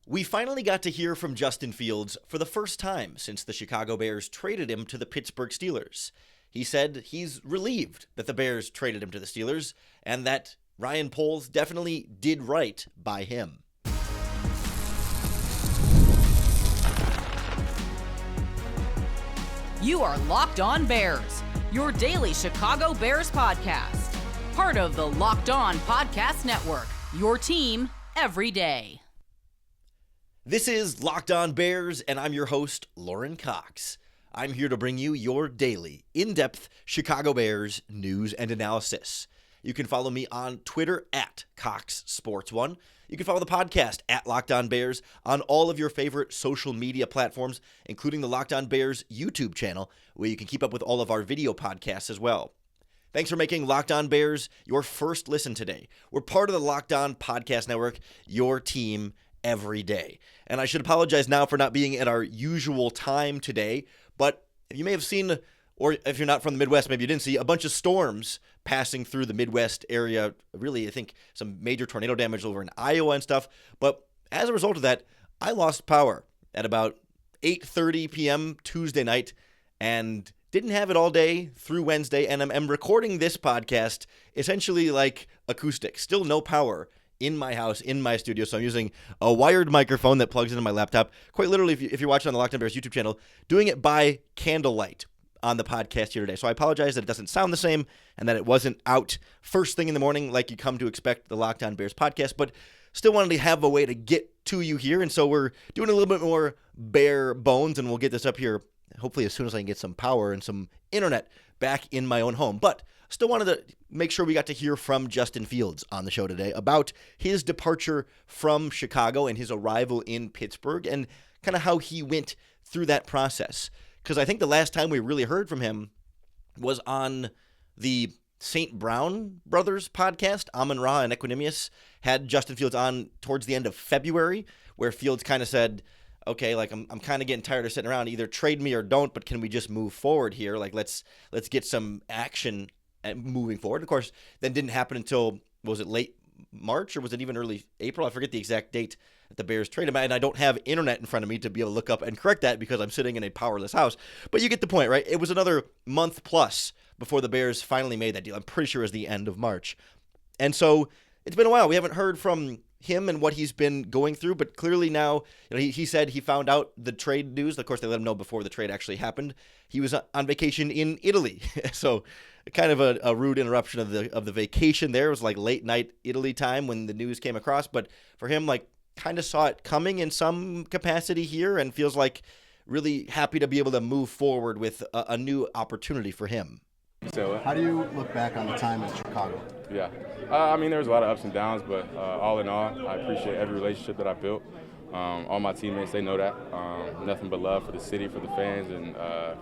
We finally got to hear from Justin Fields for the first time since the Chicago Bears traded him to the Pittsburgh Steelers. He said he's relieved that the Bears traded him to the Steelers and that Ryan Poles definitely did right by him. You are Locked On Bears, your daily Chicago Bears podcast. Part of the Locked On Podcast Network, your team every day. This is Locked On Bears, and I'm your host, Lauren Cox. I'm here to bring you your daily, in-depth Chicago Bears news and analysis. You can follow me on Twitter at CoxSports1. You can follow the podcast at Locked On Bears on all of your favorite social media platforms, including the Locked On Bears YouTube channel, where you can keep up with all of our video podcasts as well. Thanks for making Locked On Bears your first listen today. We're part of the Locked On Podcast Network, your team every day. And I should apologize now for not being at our usual time today, but you may have seen, or if you're not from the Midwest, maybe you didn't see, a bunch of storms passing through the Midwest area. Really, I think some major tornado damage over in Iowa and stuff. But as a result of that, I lost power at about 8:30 p.m. Tuesday night and didn't have it all day through Wednesday. And I'm recording this podcast essentially like acoustic, still no power in my house, in my studio. So I'm using a wired microphone that plugs into my laptop. Quite literally, if you're watching on the Locked On Bears YouTube channel, doing it by candlelight on the podcast here today. So I apologize that it doesn't sound the same and that it wasn't out first thing in the morning like you come to expect the Locked On Bears podcast, but still wanted to have a way to get to you here. And so we're doing a little bit more bare bones, and we'll get this up here hopefully as soon as I can get some power and some internet back in my own home. But still wanted to make sure we got to hear from Justin Fields on the show today about his departure from Chicago and his arrival in Pittsburgh and kind of how he went through that process. Because I think the last time we really heard from him was on the St. Brown Brothers podcast. Amon Ra and Equanimous had Justin Fields on towards the end of February, where Fields kind of said, okay, like I'm kind of getting tired of sitting around. Either trade me or don't, but can we just move forward here? Like let's get some action moving forward. Of course, that didn't happen until, was it late March or was it even early April? I forget the exact date that the Bears traded him, and I don't have internet in front of me to be able to look up and correct that because I'm sitting in a powerless house. But you get the point, right? It was another month plus before the Bears finally made that deal. I'm pretty sure it was the end of March. And so it's been a while. We haven't heard from him and what he's been going through, but clearly now, he said he found out the trade news. Of course, they let him know before the trade actually happened. He was on vacation in Italy, so kind of a rude interruption of the vacation there. It was like late night Italy time when the news came across, but for him, like, kind of saw it coming in some capacity here and feels like really happy to be able to move forward with a new opportunity for him. So, how do you look back on the time in Chicago? Yeah, I mean, there was a lot of ups and downs, but all in all, I appreciate every relationship that I built. All my teammates, they know that. Nothing but love for the city, for the fans, and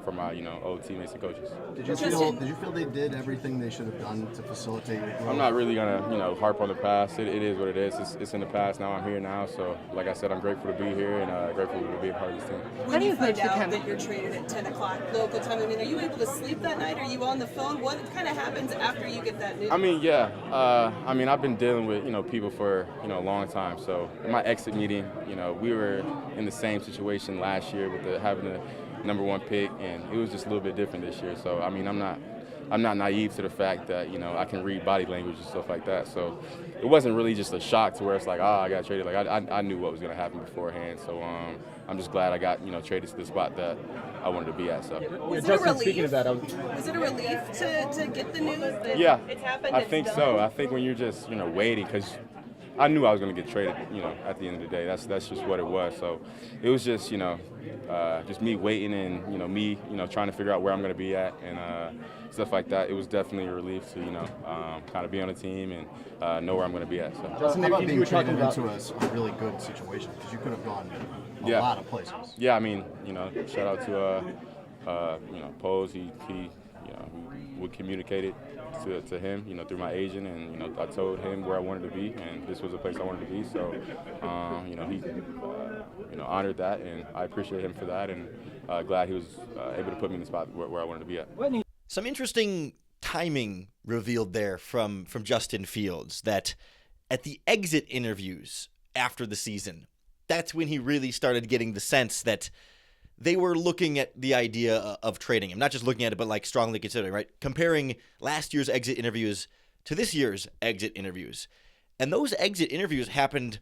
for my, old teammates and coaches. Did you feel they did everything they should have done to facilitate your growth? I'm not really gonna, harp on the past. It is what it is. It's in the past now. I'm here now. So, like I said, I'm grateful to be here and grateful to be a part of this team. When you find out that you're traded at 10 o'clock local time, I mean, are you able to sleep that night? Are you on the phone? What kind of happens after you get that news? I mean, yeah. I've been dealing with, people for, a long time. So, in my exit meeting, we were in the same situation last year with having the number one pick, and it was just a little bit different this year. So, I mean, I'm not naive to the fact that, I can read body language and stuff like that. So it wasn't really just a shock to where it's like, I got traded. Like, I knew what was going to happen beforehand. So I'm just glad I got, traded to the spot that I wanted to be at. So. Was it a relief? Speaking of that, was it a relief to get the news that it's happened? I think so. I think when you're just, waiting, because I knew I was going to get traded, at the end of the day. That's just what it was. So it was just, just me waiting and, me, trying to figure out where I'm going to be at and stuff like that. It was definitely a relief to, kind of be on a team and know where I'm going to be at. So. Justin, how about being traded into a really good situation? Because you could have gone a lot of places. Yeah, I mean, shout out to, Pose. He would communicate it to him, through my agent, and I told him where I wanted to be, and this was the place I wanted to be. So, he, honored that, and I appreciate him for that, and glad he was able to put me in the spot where I wanted to be at. Some interesting timing revealed there from Justin Fields, that at the exit interviews after the season, that's when he really started getting the sense that they were looking at the idea of trading him, not just looking at it, but like strongly considering, right? Comparing last year's exit interviews to this year's exit interviews. And those exit interviews happened,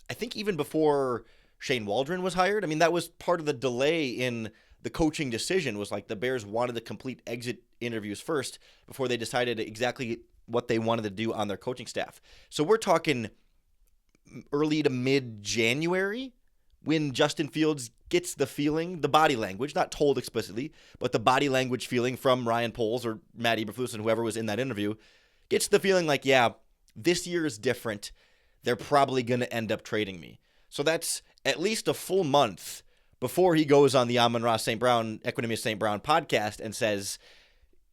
I think, even before Shane Waldron was hired. I mean, that was part of the delay in the coaching decision, was like the Bears wanted to complete exit interviews first before they decided exactly what they wanted to do on their coaching staff. So we're talking early to mid-January when Justin Fields gets the feeling, the body language, not told explicitly, but the body language feeling from Ryan Poles or Matt Eberflus and whoever was in that interview, gets the feeling like, yeah, this year is different. They're probably going to end up trading me. So that's at least a full month before he goes on the Amon-Ra St. Brown, Equanimous St. Brown podcast and says,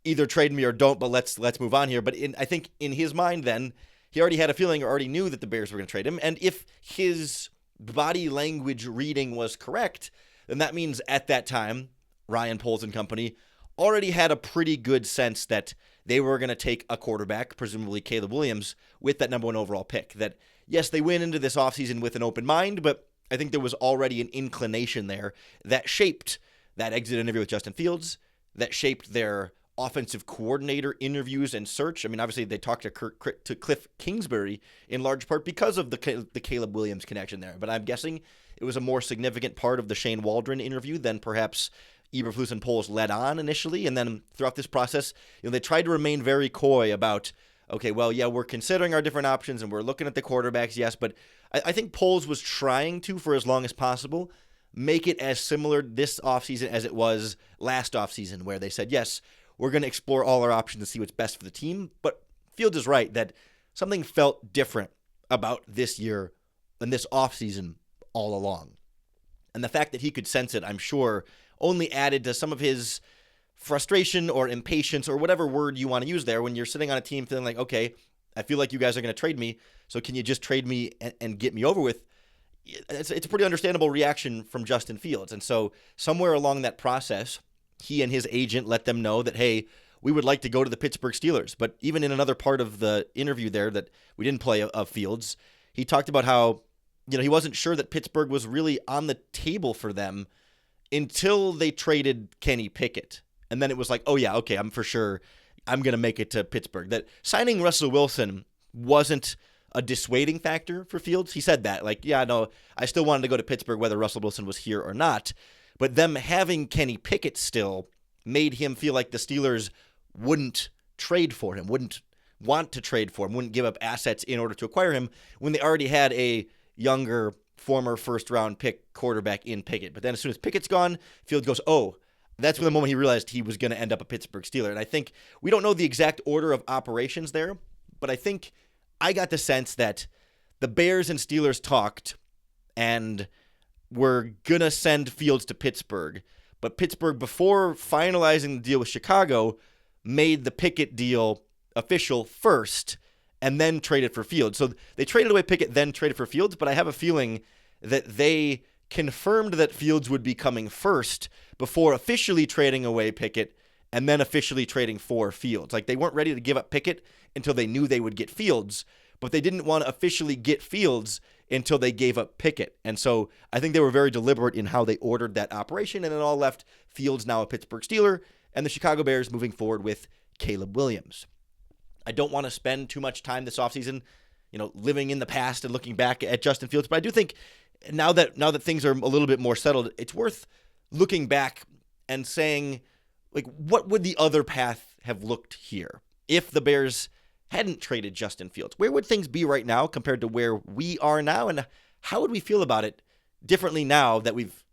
either trade me or don't, but let's move on here. But I think in his mind then, he already had a feeling or already knew that the Bears were going to trade him. And if his body language reading was correct, then that means at that time, Ryan Poles and company already had a pretty good sense that they were going to take a quarterback, presumably Caleb Williams, with that number 1 overall pick. That, yes, they went into this offseason with an open mind, but I think there was already an inclination there that shaped that exit interview with Justin Fields, that shaped their offensive coordinator interviews and search. I mean, obviously they talked to Cliff Kingsbury in large part because of the Caleb Williams connection there. But I'm guessing it was a more significant part of the Shane Waldron interview than perhaps Eberflus and Poles led on initially. And then throughout this process, they tried to remain very coy about, okay, well, yeah, we're considering our different options and we're looking at the quarterbacks, yes. But I think Poles was trying to, for as long as possible, make it as similar this offseason as it was last offseason, where they said, yes, we're going to explore all our options and see what's best for the team. But Fields is right that something felt different about this year and this offseason all along. And the fact that he could sense it, I'm sure, only added to some of his frustration or impatience or whatever word you want to use there when you're sitting on a team feeling like, okay, I feel like you guys are going to trade me, so can you just trade me and get me over with? It's a pretty understandable reaction from Justin Fields. And so somewhere along that process, he and his agent let them know that, hey, we would like to go to the Pittsburgh Steelers. But even in another part of the interview there that we didn't play of Fields, he talked about how, he wasn't sure that Pittsburgh was really on the table for them until they traded Kenny Pickett. And then it was like, oh yeah, okay, I'm for sure I'm going to make it to Pittsburgh. That signing Russell Wilson wasn't a dissuading factor for Fields. He said that, like, yeah, no, I still wanted to go to Pittsburgh whether Russell Wilson was here or not. But them having Kenny Pickett still made him feel like the Steelers wouldn't trade for him, wouldn't want to trade for him, wouldn't give up assets in order to acquire him when they already had a younger, former first-round pick quarterback in Pickett. But then as soon as Pickett's gone, Fields goes, oh, that's when the moment he realized he was going to end up a Pittsburgh Steeler. And I think we don't know the exact order of operations there, but I think I got the sense that the Bears and Steelers talked and were going to send Fields to Pittsburgh. But Pittsburgh, before finalizing the deal with Chicago, made the Pickett deal official first and then traded for Fields. So they traded away Pickett, then traded for Fields, but I have a feeling that they confirmed that Fields would be coming first before officially trading away Pickett and then officially trading for Fields. Like, they weren't ready to give up Pickett until they knew they would get Fields, but they didn't want to officially get Fields until they gave up Pickett. And so I think they were very deliberate in how they ordered that operation, and it all left Fields now a Pittsburgh Steeler and the Chicago Bears moving forward with Caleb Williams. I don't want to spend too much time this offseason, living in the past and looking back at Justin Fields, but I do think now that things are a little bit more settled, it's worth looking back and saying, like, what would the other path have looked here if the Bears hadn't traded Justin Fields? Where would things be right now compared to where we are now? And how would we feel about it differently now that we've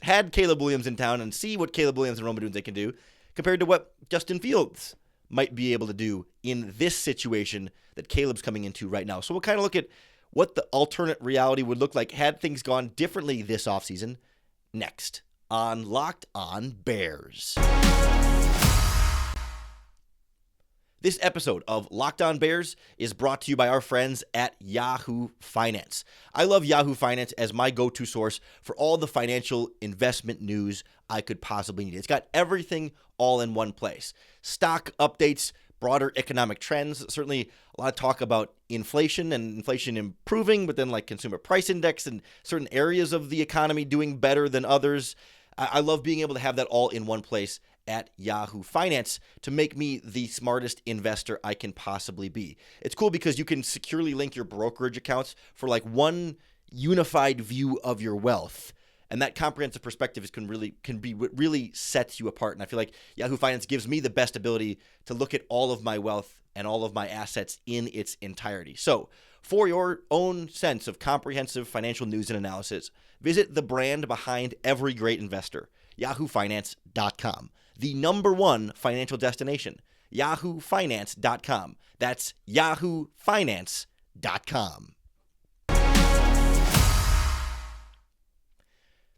had Caleb Williams in town and see what Caleb Williams and Rome Odunze can do compared to what Justin Fields might be able to do in this situation that Caleb's coming into right now? So we'll kind of look at what the alternate reality would look like had things gone differently this offseason next on Locked On Bears. This episode of Locked On Bears is brought to you by our friends at Yahoo Finance. I love Yahoo Finance as my go-to source for all the financial investment news I could possibly need. It's got everything all in one place. Stock updates, broader economic trends. Certainly a lot of talk about inflation and inflation improving, but then like consumer price index and certain areas of the economy doing better than others. I love being able to have that all in one place at Yahoo Finance to make me the smartest investor I can possibly be. It's cool because you can securely link your brokerage accounts for like one unified view of your wealth. And that comprehensive perspective can be what really sets you apart. And I feel like Yahoo Finance gives me the best ability to look at all of my wealth and all of my assets in its entirety. So for your own sense of comprehensive financial news and analysis, visit the brand behind every great investor, yahoofinance.com. The number one financial destination, yahoofinance.com. That's yahoofinance.com.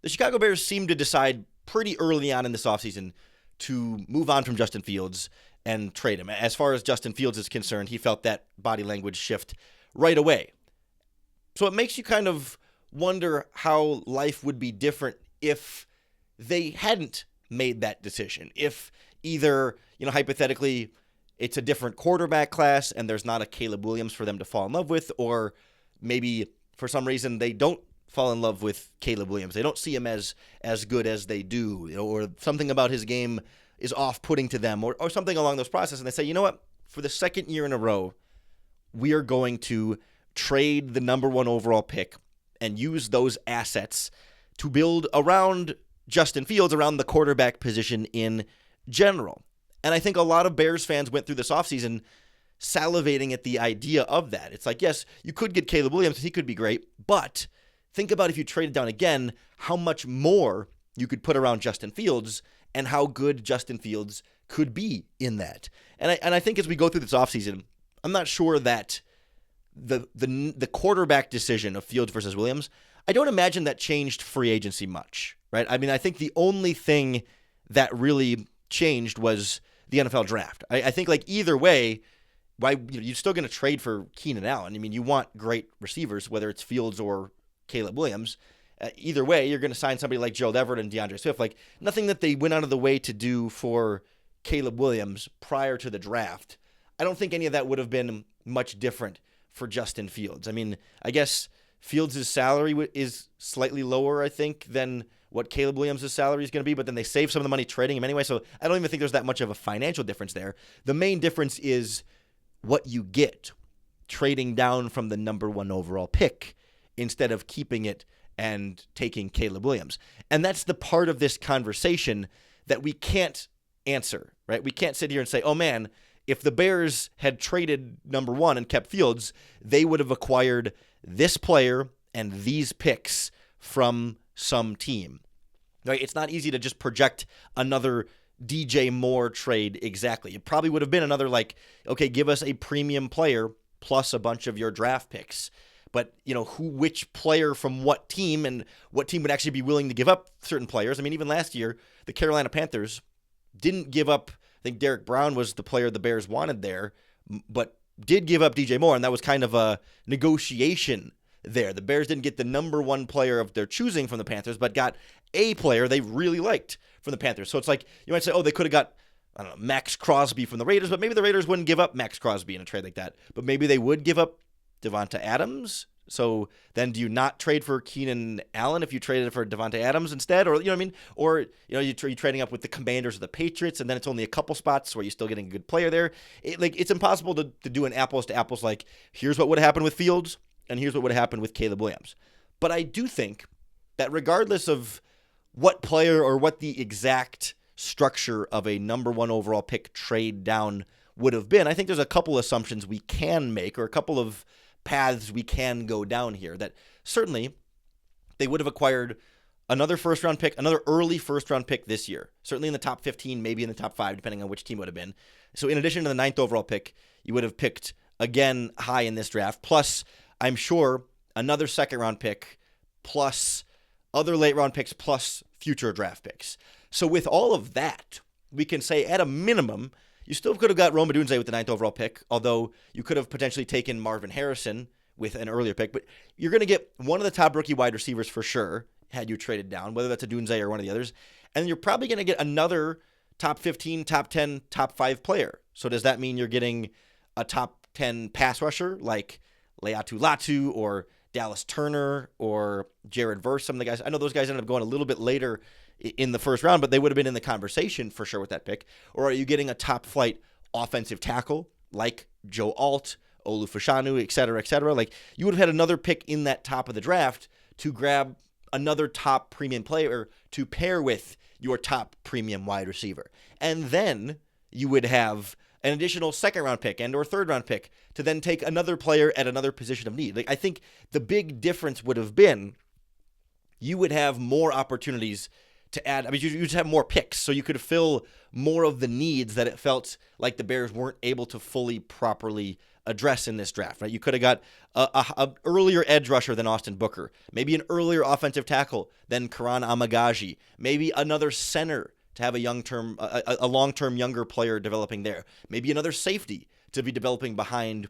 The Chicago Bears seemed to decide pretty early on in this offseason to move on from Justin Fields and trade him. As far as Justin Fields is concerned, he felt that body language shift right away. So it makes you kind of wonder how life would be different if they hadn't made that decision. If either, hypothetically, it's a different quarterback class and there's not a Caleb Williams for them to fall in love with, or maybe for some reason they don't fall in love with Caleb Williams. They don't see him as good as they do, or something about his game is off-putting to them, or something along those processes. And they say, you know what? For the second year in a row, we are going to trade the number one overall pick and use those assets to build around Justin Fields, around the quarterback position in general. And I think a lot of Bears fans went through this offseason salivating at the idea of that. It's like, yes, you could get Caleb Williams. He could be great, but think about if you traded down again, how much more you could put around Justin Fields and how good Justin Fields could be in that. And I think as we go through this offseason, I'm not sure that the quarterback decision of Fields versus Williams, I don't imagine that changed free agency much, right? I mean, I think the only thing that really changed was the NFL draft. I think like either way, you're still going to trade for Keenan Allen. I mean, you want great receivers, whether it's Fields or Caleb Williams. Either way, you're going to sign somebody like Gerald Everett and DeAndre Swift. Like nothing that they went out of the way to do for Caleb Williams prior to the draft. I don't think any of that would have been much different for Justin Fields. I mean, I guess Fields' salary is slightly lower, I think, than what Caleb Williams' salary is going to be, but then they save some of the money trading him anyway, so I don't even think there's that much of a financial difference there. The main difference is what you get trading down from the number one overall pick instead of keeping it and taking Caleb Williams. And that's the part of this conversation that we can't answer, right? We can't sit here and say, oh man, if the Bears had traded number one and kept Fields, they would have acquired this player and these picks from some team. Right? It's not easy to just project another DJ Moore trade exactly. It probably would have been another like, okay, give us a premium player plus a bunch of your draft picks. But, which player from what team and what team would actually be willing to give up certain players. I mean, even last year, the Carolina Panthers didn't give up, I think Derek Brown was the player the Bears wanted there, but did give up DJ Moore, and that was kind of a negotiation there. The Bears didn't get the number one player of their choosing from the Panthers, but got a player they really liked from the Panthers. So it's like, you might say, oh, they could have got, I don't know, Max Crosby from the Raiders, but maybe the Raiders wouldn't give up Max Crosby in a trade like that. But maybe they would give up Devonta Adams. So then do you not trade for Keenan Allen if you traded for Devonta Adams instead? Or, you know what I mean? Or, you're trading up with the Commanders or the Patriots, and then it's only a couple spots where you're still getting a good player there. It's impossible to do an apples to apples, like here's what would have happened with Fields and here's what would have happened with Caleb Williams. But I do think that regardless of what player or what the exact structure of a number one overall pick trade down would have been, I think there's a couple assumptions we can make, or a couple of paths we can go down here, that certainly they would have acquired another first-round pick, another early first-round pick this year, certainly in the top 15, maybe in the top 5, depending on which team it would have been. So in addition to the 9th overall pick, you would have picked, again, high in this draft, plus, I'm sure, another second-round pick, plus other late-round picks, plus future draft picks. So with all of that, we can say at a minimum, you still could have got Rome Odunze with the 9th overall pick, although you could have potentially taken Marvin Harrison with an earlier pick. But you're going to get one of the top rookie wide receivers for sure, had you traded down, whether that's Odunze or one of the others. And you're probably going to get another top 15, top 10, top 5 player. So does that mean you're getting a top 10 pass rusher like Leatu Latu or Dallas Turner or Jared Verse? Some of the guys, I know those guys ended up going a little bit later in the first round, but they would have been in the conversation for sure with that pick. Or are you getting a top flight offensive tackle like Joe Alt, Olu Fashanu, et cetera, like you would have had another pick in that top of the draft to grab another top premium player to pair with your top premium wide receiver. And then you would have an additional second-round pick and or third-round pick to then take another player at another position of need. Like I think the big difference would have been you would have more opportunities to add. I mean, you just have more picks, so you could fill more of the needs that it felt like the Bears weren't able to fully properly address in this draft, right? You could have got a earlier edge rusher than Austin Booker, maybe an earlier offensive tackle than Karan Amagaji, maybe another center to have a long-term younger player developing there, maybe another safety to be developing behind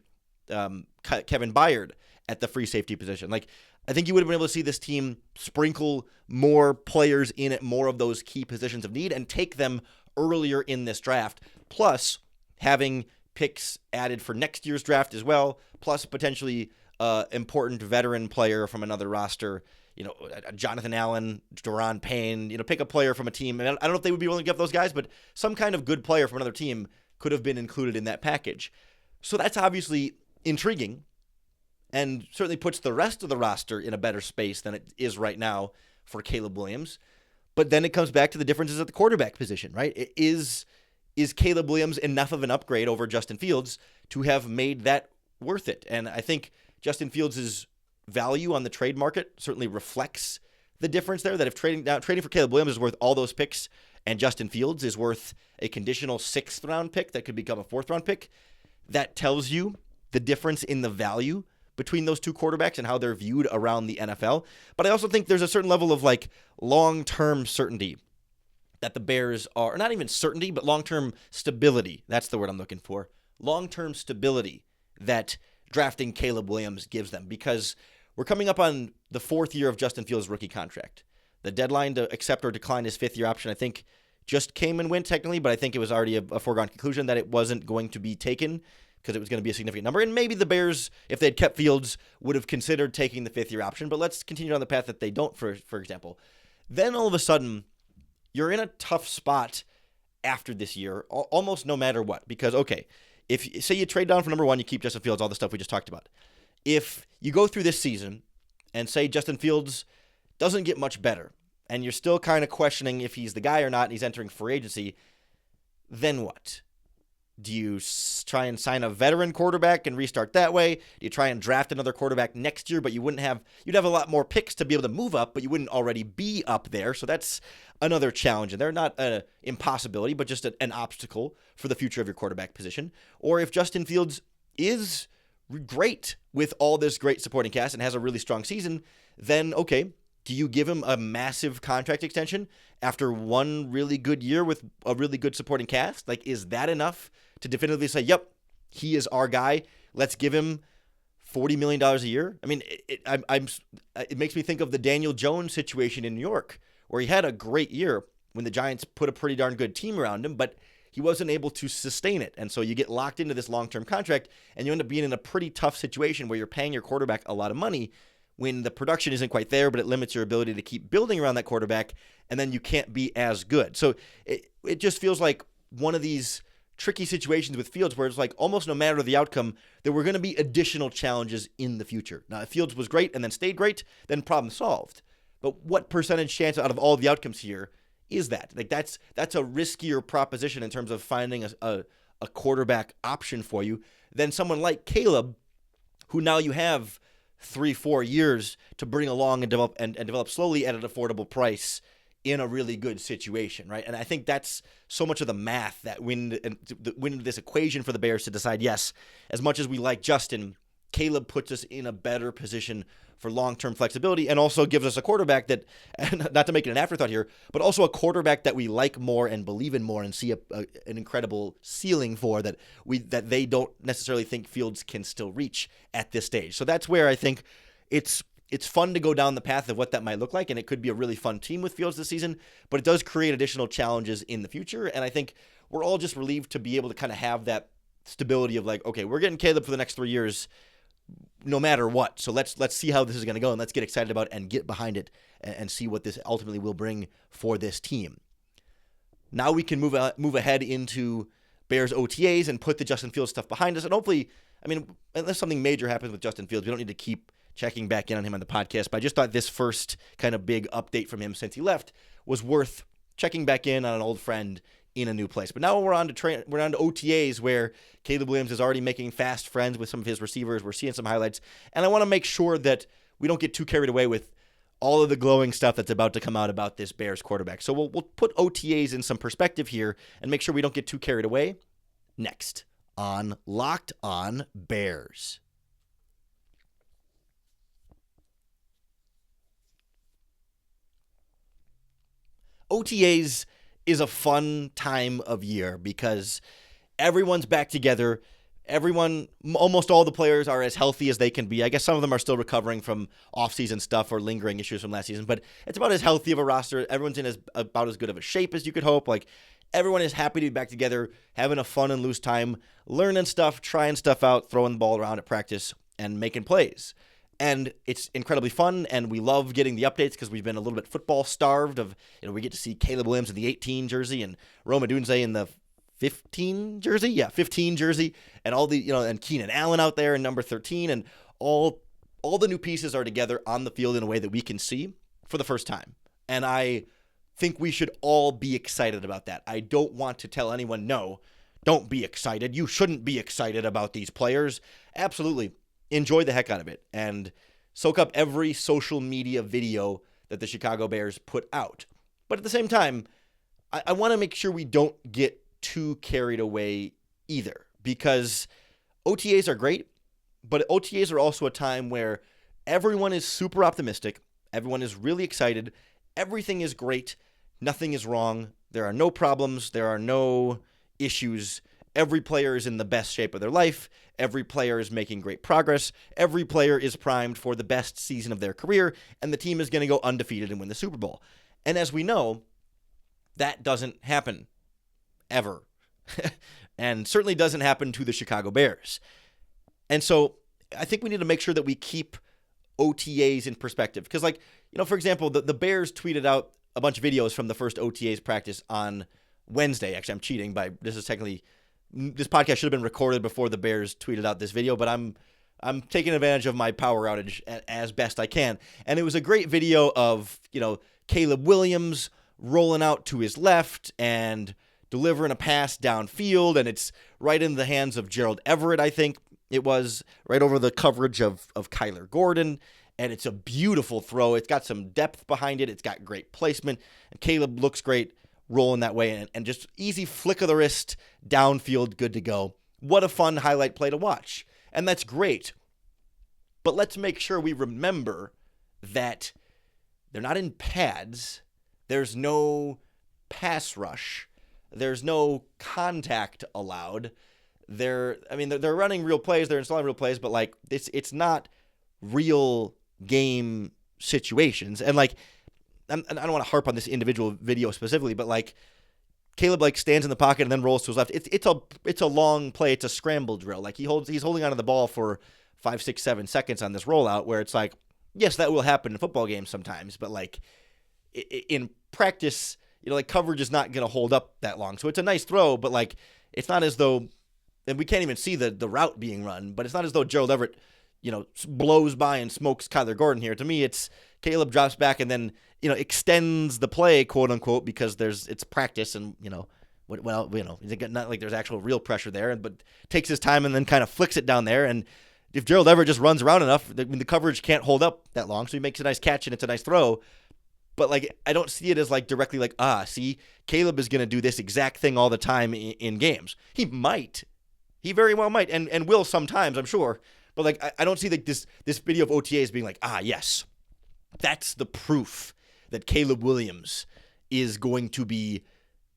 Kevin Byard at the free safety position. Like, I think you would have been able to see this team sprinkle more players in at more of those key positions of need and take them earlier in this draft, plus having picks added for next year's draft as well, plus potentially important veteran player from another roster, Jonathan Allen, Duran Payne, pick a player from a team. And I don't know if they would be willing to give those guys, but some kind of good player from another team could have been included in that package. So that's obviously intriguing and certainly puts the rest of the roster in a better space than it is right now for Caleb Williams. But then it comes back to the differences at the quarterback position, right? Is Caleb Williams enough of an upgrade over Justin Fields to have made that worth it? And I think Justin Fields' value on the trade market certainly reflects the difference there, that if trading for Caleb Williams is worth all those picks and Justin Fields is worth a conditional 6th round pick that could become a 4th round pick, that tells you the difference in the value between those two quarterbacks and how they're viewed around the NFL. But I also think there's a certain level of long-term certainty that the Bears are, or not even certainty, but long-term stability. That's the word I'm looking for. Long-term stability that drafting Caleb Williams gives them, because we're coming up on the 4th year of Justin Fields' rookie contract. The deadline to accept or decline his 5th-year option, I think, just came and went technically, but I think it was already a foregone conclusion that it wasn't going to be taken because it was going to be a significant number. And maybe the Bears, if they'd kept Fields, would have considered taking the 5th-year option. But let's continue on the path that they don't, for example. Then all of a sudden, you're in a tough spot after this year, almost no matter what. Because, okay, if say you trade down for number 1, you keep Justin Fields, all the stuff we just talked about. If you go through this season and say Justin Fields doesn't get much better, and you're still kind of questioning if he's the guy or not, and he's entering free agency, then what? Do you try and sign a veteran quarterback and restart that way? Do you try and draft another quarterback next year, but you'd have a lot more picks to be able to move up, but you wouldn't already be up there. So that's another challenge. And they're not an impossibility, but just an obstacle for the future of your quarterback position. Or if Justin Fields is great with all this great supporting cast and has a really strong season, then okay, do you give him a massive contract extension after one really good year with a really good supporting cast? Like, is that enough to definitively say, yep, he is our guy? Let's give him $40 million a year. I mean, it makes me think of the Daniel Jones situation in New York, where he had a great year when the Giants put a pretty darn good team around him, but he wasn't able to sustain it. And so you get locked into this long-term contract, and you end up being in a pretty tough situation where you're paying your quarterback a lot of money when the production isn't quite there, but it limits your ability to keep building around that quarterback, and then you can't be as good. So it just feels like one of these tricky situations with Fields where it's like almost no matter the outcome, there were going to be additional challenges in the future. Now, if Fields was great and then stayed great, then problem solved. But what percentage chance out of all the outcomes here is that? Like that's a riskier proposition in terms of finding a quarterback option for you than someone like Caleb, who now you have 3-4 years to bring along and develop slowly at an affordable price in a really good situation, right? And I think that's so much of the math that went into this equation for the Bears to decide, yes, as much as we like Justin, Caleb puts us in a better position for long-term flexibility and also gives us a quarterback that, not to make it an afterthought here, but also a quarterback that we like more and believe in more and see an incredible ceiling for that they don't necessarily think Fields can still reach at this stage. So that's where I think it's it's fun to go down the path of what that might look like, and it could be a really fun team with Fields this season, but it does create additional challenges in the future, and I think we're all just relieved to be able to kind of have that stability of like, okay, we're getting Caleb for the next 3 years no matter what, so let's see how this is going to go, and let's get excited about it and get behind it and see what this ultimately will bring for this team. Now we can move ahead into Bears OTAs and put the Justin Fields stuff behind us, and hopefully, I mean, unless something major happens with Justin Fields, we don't need to keep checking back in on him on the podcast, but I just thought this first kind of big update from him since he left was worth checking back in on an old friend in a new place. But now we're on to OTAs, where Caleb Williams is already making fast friends with some of his receivers. We're seeing some highlights, and I want to make sure that we don't get too carried away with all of the glowing stuff that's about to come out about this Bears quarterback. So we'll put OTAs in some perspective here and make sure we don't get too carried away. Next on Locked On Bears. OTAs is a fun time of year because everyone's back together. Almost all the players are as healthy as they can be. I guess some of them are still recovering from off-season stuff or lingering issues from last season, but it's about as healthy of a roster. Everyone's in about as good of a shape as you could hope. Like, everyone is happy to be back together, having a fun and loose time, learning stuff, trying stuff out, throwing the ball around at practice, and making plays. And it's incredibly fun, and we love getting the updates because we've been a little bit football starved. We get to see Caleb Williams in the 18 jersey and Rome Odunze in the 15 jersey? Yeah, 15 jersey. And all the, and Keenan Allen out there in number 13. And all the new pieces are together on the field in a way that we can see for the first time. And I think we should all be excited about that. I don't want to tell anyone, no, don't be excited. You shouldn't be excited about these players. Absolutely. Enjoy the heck out of it and soak up every social media video that the Chicago Bears put out. But at the same time, I want to make sure we don't get too carried away either, because OTAs are great, but OTAs are also a time where everyone is super optimistic, everyone is really excited, everything is great, nothing is wrong, there are no problems, there are no issues. Every player is in the best shape of their life. Every player is making great progress. Every player is primed for the best season of their career, and the team is going to go undefeated and win the Super Bowl. And as we know, that doesn't happen ever, and certainly doesn't happen to the Chicago Bears. And so I think we need to make sure that we keep OTAs in perspective. Because, for example, the Bears tweeted out a bunch of videos from the first OTAs practice on Wednesday. Actually, I'm cheating this podcast should have been recorded before the Bears tweeted out this video, but I'm taking advantage of my power outage as best I can. And it was a great video of, Caleb Williams rolling out to his left and delivering a pass downfield, and it's right in the hands of Gerald Everett, I think it was, right over the coverage of Kyler Gordon, and it's a beautiful throw. It's got some depth behind it. It's got great placement, and Caleb looks great rolling that way, and just easy flick of the wrist, downfield, good to go. What a fun highlight play to watch. And that's great. But let's make sure we remember that they're not in pads. There's no pass rush. There's no contact allowed. They're running real plays. They're installing real plays, but it's not real game situations. And I don't want to harp on this individual video specifically, but Caleb stands in the pocket and then rolls to his left. It's a long play. It's a scramble drill. He's holding onto the ball for 5, 6, 7 seconds on this rollout, where it's yes, that will happen in football games sometimes, but in practice, coverage is not going to hold up that long. So it's a nice throw, but it's not as though, and we can't even see the route being run, but it's not as though Gerald Everett, blows by and smokes Kyler Gordon here. To me, it's Caleb drops back and then, extends the play, quote unquote, because it's practice and, not like there's actual real pressure there, but takes his time and then kind of flicks it down there. And if Gerald Everett just runs around enough, the coverage can't hold up that long, so he makes a nice catch and it's a nice throw. But I don't see it as directly see, Caleb is going to do this exact thing all the time in games. He might. He very well might and will sometimes, I'm sure. But I don't see this video of OTAs being yes, that's the proof that Caleb Williams is going to be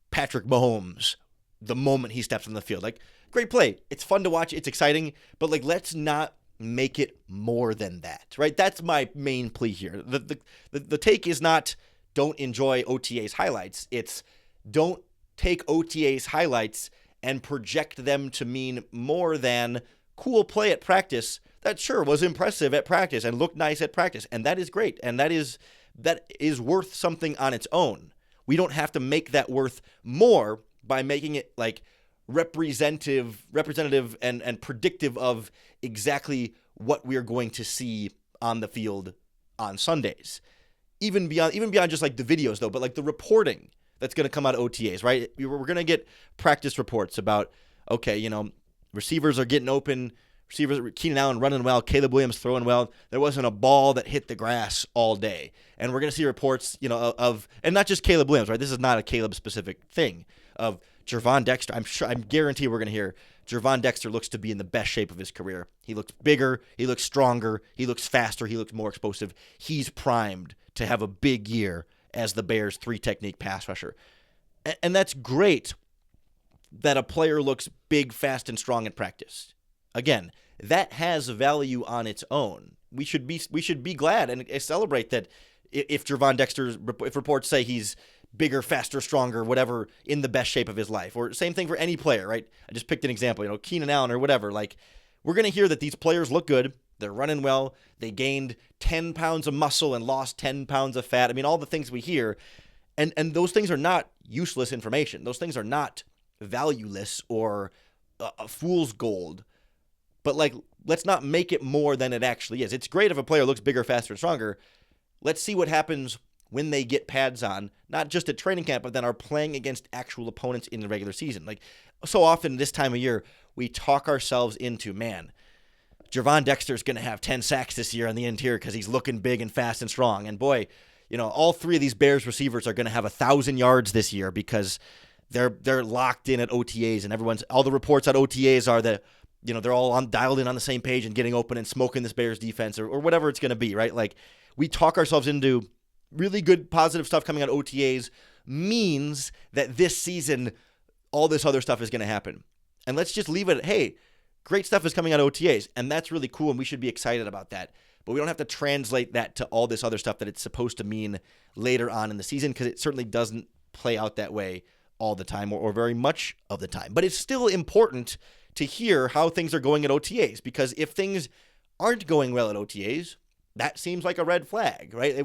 Patrick Mahomes the moment he steps on the field. Great play. It's fun to watch. It's exciting. But let's not make it more than that, right? That's my main plea here. The take is not don't enjoy OTA's highlights. It's don't take OTA's highlights and project them to mean more than cool play at practice that sure was impressive at practice and looked nice at practice. And that is great. And that is worth something on its own. We don't have to make that worth more by making it like representative and predictive of exactly what we're going to see on the field on Sundays. Even beyond just like the videos though, but like the reporting that's going to come out of OTAs, right? We're going to get practice reports about, okay, receivers are getting open, Keenan Allen running well, Caleb Williams throwing well. There wasn't a ball that hit the grass all day. And we're going to see reports, of, and not just Caleb Williams, right? This is not a Caleb specific thing, of Gervon Dexter. I guarantee we're going to hear Gervon Dexter looks to be in the best shape of his career. He looks bigger, he looks stronger, he looks faster, he looks more explosive. He's primed to have a big year as the Bears' 3-technique pass rusher. And that's great that a player looks big, fast, and strong in practice. Again, that has value on its own. We should be glad and celebrate that if Gervon Dexter's, if reports say he's bigger, faster, stronger, whatever, in the best shape of his life. Or same thing for any player, right? I just picked an example, Keenan Allen or whatever. Like, we're going to hear that these players look good. They're running well. They gained 10 pounds of muscle and lost 10 pounds of fat. I mean, all the things we hear. And those things are not useless information. Those things are not valueless or a fool's gold. But, like, let's not make it more than it actually is. It's great if a player looks bigger, faster, and stronger. Let's see what happens when they get pads on, not just at training camp, but then are playing against actual opponents in the regular season. Like, so often this time of year, we talk ourselves into, man, Gervon Dexter's going to have 10 sacks this year on the interior because he's looking big and fast and strong. And boy, all three of these Bears receivers are going to have 1,000 yards this year because they're locked in at OTAs, and all the reports at OTAs are that, they're all dialed in on the same page and getting open and smoking this Bears defense or whatever it's going to be, right? Like, we talk ourselves into really good positive stuff coming out of OTAs means that this season all this other stuff is going to happen. And let's just leave it at, hey, great stuff is coming out of OTAs, and that's really cool, and we should be excited about that. But we don't have to translate that to all this other stuff that it's supposed to mean later on in the season, because it certainly doesn't play out that way all the time or very much of the time. But it's still important to hear how things are going at OTAs, because if things aren't going well at OTAs, that seems like a red flag, right?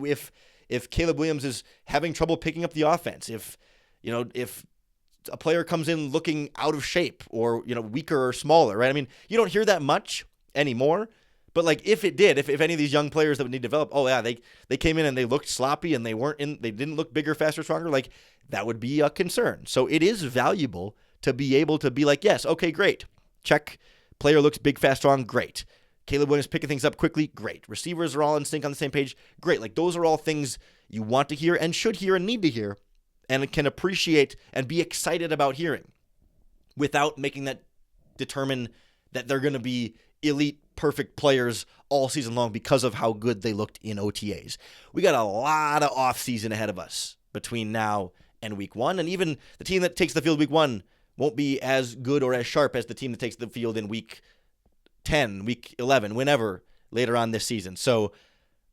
If Caleb Williams is having trouble picking up the offense, if a player comes in looking out of shape or, weaker or smaller, right? I mean, you don't hear that much anymore, but like if it did, if any of these young players that would need to develop, oh yeah, they came in and they looked sloppy and they didn't look bigger, faster, stronger, like that would be a concern. So it is valuable to be able to be like, yes, okay, great. Check. Player looks big, fast, strong, great. Caleb Williams picking things up quickly, great. Receivers are all in sync on the same page, great. Like those are all things you want to hear and should hear and need to hear and can appreciate and be excited about hearing without making that determine that they're going to be elite, perfect players all season long because of how good they looked in OTAs. We got a lot of offseason ahead of us between now and week 1, and even the team that takes the field week 1 won't be as good or as sharp as the team that takes the field in week 10, week 11, whenever later on this season. So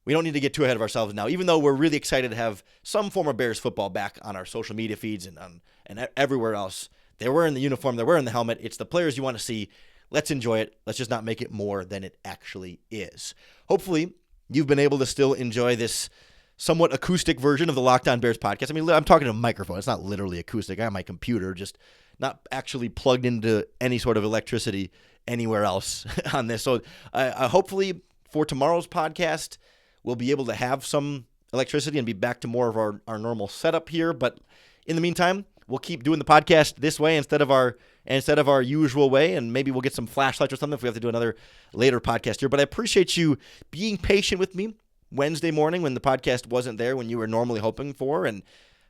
we don't need to get too ahead of ourselves now, even though we're really excited to have some form of Bears football back on our social media feeds and everywhere else. They're wearing the uniform, they're wearing the helmet. It's the players you want to see. Let's enjoy it. Let's just not make it more than it actually is. Hopefully, you've been able to still enjoy this somewhat acoustic version of the Locked On Bears podcast. I mean, I'm talking to a microphone. It's not literally acoustic. I have my computer, just not actually plugged into any sort of electricity anywhere else on this. So hopefully for tomorrow's podcast, we'll be able to have some electricity and be back to more of our normal setup here. But in the meantime, we'll keep doing the podcast this way instead of our usual way, and maybe we'll get some flashlights or something if we have to do another later podcast here. But I appreciate you being patient with me Wednesday morning when the podcast wasn't there, when you were normally hoping for, and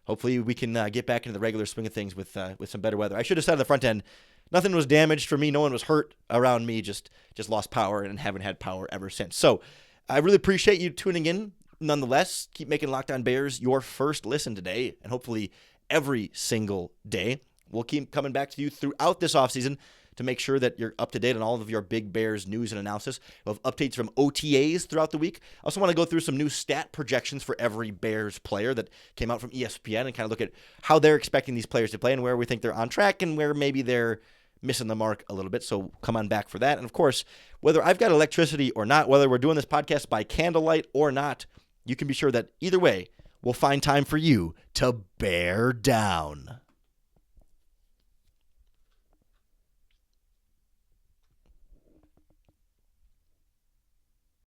hopefully we can get back into the regular swing of things with some better weather. I should have said at the front end, nothing was damaged for me. No one was hurt around me. Just lost power and haven't had power ever since. So I really appreciate you tuning in. Nonetheless, keep making Locked On Bears your first listen today, and hopefully every single day. We'll keep coming back to you throughout this offseason to make sure that you're up to date on all of your big Bears news and analysis. We'll have updates from OTAs throughout the week. I also want to go through some new stat projections for every Bears player that came out from ESPN and kind of look at how they're expecting these players to play and where we think they're on track and where maybe they're missing the mark a little bit. So come on back for that. And of course, whether I've got electricity or not, whether we're doing this podcast by candlelight or not, you can be sure that either way, we'll find time for you to bear down.